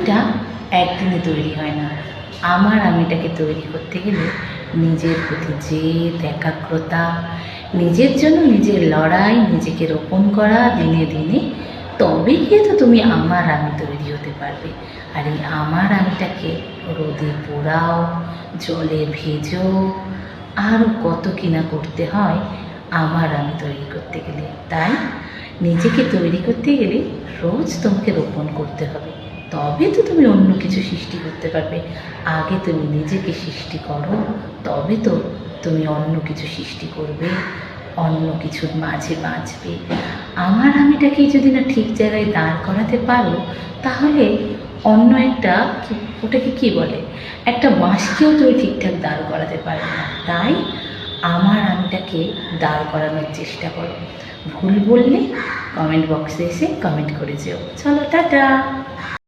আমিটা একদিনে তৈরি হয় না। আমার আমিটাকে তৈরি করতে গেলে নিজের প্রতি জেদ, একাগ্রতা, নিজের জন্য নিজের লড়াই, নিজেকে রোপণ করা দিনে দিনে, তবেই কিন্তু তুমি আমার আমি তৈরি হতে পারবে। আর এই আমার আমিটাকে রোদে পোড়াও, জলে ভেজো, আরও কত কিনা করতে হয় আমার আমি তৈরি করতে গেলে। তাই নিজেকে তৈরি করতে গেলে রোজ তোমাকে রোপণ করতে হবে, তবে তো তুমি অন্য কিছু সৃষ্টি করতে পারবে। আগে তুমি নিজেকে সৃষ্টি করো, তবে তো তুমি অন্য কিছু সৃষ্টি করবে, অন্য কিছুর মাঝে বাঁচবে। আমার আমিটাকে যদি না ঠিক জায়গায় দাঁড় করাতে পারো, তাহলে অন্য একটা ওটাকে কি বলে, একটা বাঁশকেও তুমি ঠিকঠাক দাঁড় করাতে পারবে না। তাই আমার আমিটাকে দাঁড় করানোর চেষ্টা করো। ভুল বললে কমেন্ট বক্সে এসে কমেন্ট করে যেও। চলো, টাটা।